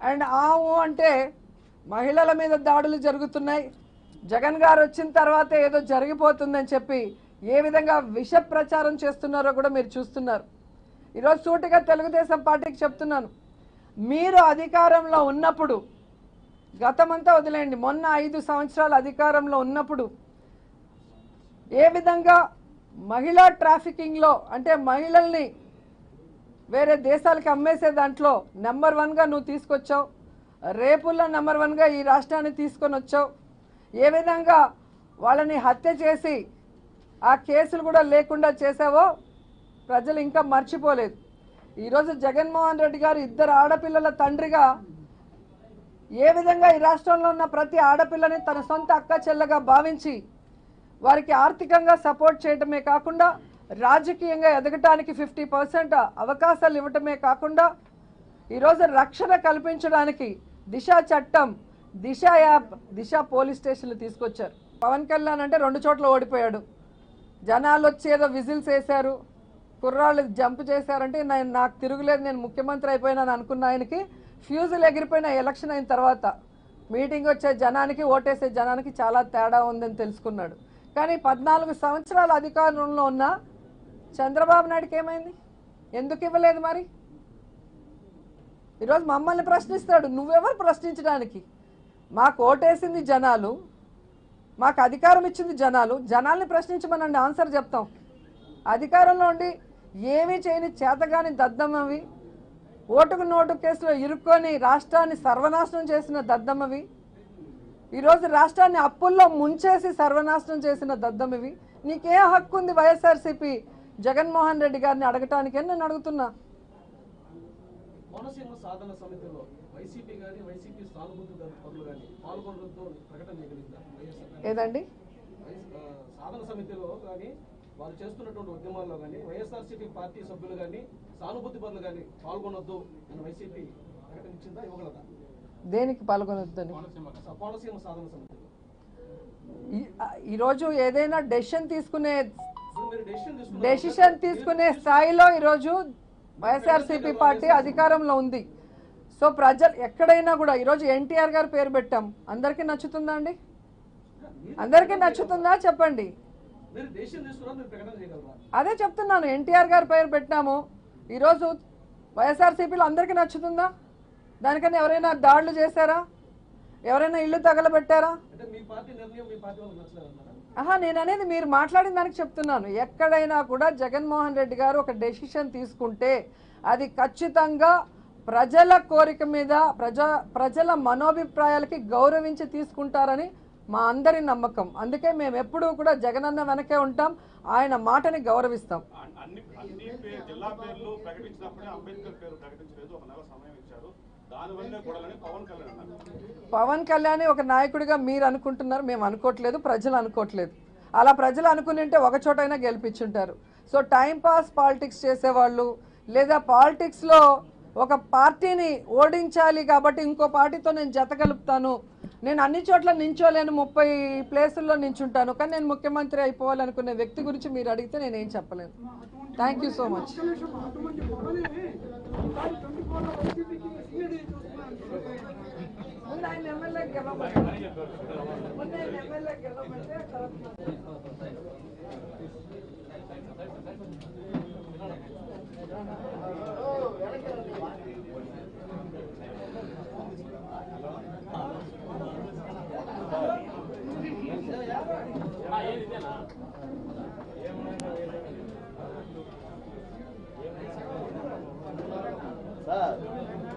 And అంటే మహిళల మీద దాడులు జరుగుతున్నాయి, జగన్ గారు వచ్చిన తర్వాత ఏదో జరిగిపోతుందని చెప్పి ఏ విధంగా విష ప్రచారం చేస్తున్నారో కూడా మీరు చూస్తున్నారు. ఈరోజు సూటిగా తెలుగుదేశం పార్టీకి చెప్తున్నాను, మీరు అధికారంలో ఉన్నప్పుడు, గతమంతా వదిలేయండి, మొన్న 5 సంవత్సరాలు అధికారంలో ఉన్నప్పుడు ఏ విధంగా మహిళా ట్రాఫికింగ్లో అంటే మహిళల్ని వేరే దేశాలకు అమ్మేసే దాంట్లో నెంబర్ 1గా నువ్వు తీసుకొచ్చావు, రేపుల్లో నెంబర్ 1గా ఈ రాష్ట్రాన్ని తీసుకొని వచ్చావు, ఏ విధంగా వాళ్ళని హత్య చేసి ఆ కేసులు కూడా లేకుండా చేసావో ప్రజలు ఇంకా మర్చిపోలేదు. ఈరోజు జగన్మోహన్ రెడ్డి గారు 2 ఆడపిల్లల తండ్రిగా ఏ విధంగా ఈ రాష్ట్రంలో ఉన్న ప్రతి ఆడపిల్లని తన సొంత అక్క చెల్లెగా భావించి వారికి ఆర్థికంగా సపోర్ట్ చేయడమే కాకుండా రాజకీయంగా ఎదగటానికి 50% అవకాశాలు ఇవ్వటమే కాకుండా ఈరోజు రక్షణ కల్పించడానికి దిశ చట్టం, దిశ యాప్, దిశ పోలీస్ స్టేషన్లు తీసుకొచ్చారు. పవన్ కళ్యాణ్ అంటే 2 చోట్ల ఓడిపోయాడు, జనాలు వచ్చి ఏదో విజిల్స్ వేశారు, కుర్రాళ్ళు జంప్ చేశారంటే నాకు తిరుగులేదు, నేను ముఖ్యమంత్రి అయిపోయినాను అనుకున్న ఆయనకి ఫ్యూజులు ఎగిరిపోయిన ఎలక్షన్ అయిన తర్వాత మీటింగ్ వచ్చే జనానికి ఓటేసే జనానికి చాలా తేడా ఉందని తెలుసుకున్నాడు. కానీ 14 సంవత్సరాల అధికారంలో ఉన్న చంద్రబాబు నాయుడుకి ఏమైంది? ఎందుకు ఇవ్వలేదు? మరి ఈరోజు మమ్మల్ని ప్రశ్నిస్తాడు, నువ్వెవరు ప్రశ్నించడానికి? మాకు ఓటేసింది జనాలు, మాకు అధికారం ఇచ్చింది జనాలు, జనాల్ని ప్రశ్నించమనండి, ఆన్సర్ చెప్తాం. అధికారంలో ఉండి ఏమీ చేయని చేతగాని దద్దమ్మవి, ఓటుకు నోటు కేసులో ఇరుక్కొని రాష్ట్రాన్ని సర్వనాశనం చేసిన దద్దమ్మవి, ఈరోజు రాష్ట్రాన్ని అప్పుల్లో ముంచేసి సర్వనాశనం చేసిన దద్దమ్మవి, నీకే హక్కు ఉంది వైఎస్ఆర్సీపీ జగన్మోహన్ రెడ్డి గారిని అడగటానికి అని నేను అడుగుతున్నా. కోనసీమ సాధన సమితిలో వైసీపీ గాని వైసీపీ సానుభూతి పరులు గాని పాల్గొనడంతో ప్రకటన చేయగలిగిందా? ఏదండి? సాధన సమితిలో కానీ వారు చేస్తున్నటువంటి ఉద్యమాల్లో కానీ వైఎస్ఆర్సీపీ పార్టీ సభ్యులు కానీ సానుభూతి పరులు కానీ పాల్గొనొద్దు అని వైసీపీ ప్రకటించిందా, ఇవ్వగలదా? దేనికి పాల్గొనొద్దని? కోనసీమ సాధన సమితిలో ఈరోజు ఏదైనా డెసిషన్ తీసుకునే స్థాయిలో ఈరోజు వైఎస్ఆర్సీపీ పార్టీ అధికారంలో ఉంది. సో ప్రజలు ఎక్కడైనా కూడా ఈరోజు ఎన్టీఆర్ గారు పేరు పెట్టాం, అందరికీ నచ్చుతుందా అండి? అందరికీ నచ్చుతుందా చెప్పండి? అదే చెప్తున్నాను, ఎన్టీఆర్ గారు పేరు పెట్టినాము, ఈరోజు వైఎస్ఆర్సీపీలో అందరికీ నచ్చుతుందా? దానికన్నా ఎవరైనా దాడులు చేశారా? ఎవరైనా ఇల్లు తగలబెట్టారా? నేను అనేది మీరు మాట్లాడిన దానికి చెప్తున్నాను. ఎక్కడైనా కూడా జగన్మోహన్ రెడ్డి గారు ఒక డెసిషన్ తీసుకుంటే అది ఖచ్చితంగా ప్రజల కోరిక మీద, ప్రజల మనోభిప్రాయాలకి గౌరవించి తీసుకుంటారని మా అందరి నమ్మకం. అందుకే మేము ఎప్పుడూ కూడా జగనన్న వెనకే ఉంటాం, ఆయన మాటని గౌరవిస్తాం. పవన్ కళ్యాణ్ ఒక నాయకుడిగా మీరు అనుకుంటున్నారు, మేము అనుకోవట్లేదు, ప్రజలు అనుకోవట్లేదు. అలా ప్రజలు అనుకునింటే ఒక చోటైనా గెలిపించుంటారు. సో టైం పాస్ పాలిటిక్స్ చేసేవాళ్ళు, లేదా పాలిటిక్స్లో ఒక పార్టీని ఓడించాలి కాబట్టి ఇంకో పార్టీతో నేను జత కలుపుతాను, నేను అన్ని చోట్ల నించోలేను, 30 ప్లేసుల్లో నించుంటాను, కానీ నేను ముఖ్యమంత్రి అయిపోవాలనుకునే వ్యక్తి గురించి మీరు అడిగితే నేనేం చెప్పలేను. Thank you so much. ఏదిదేనా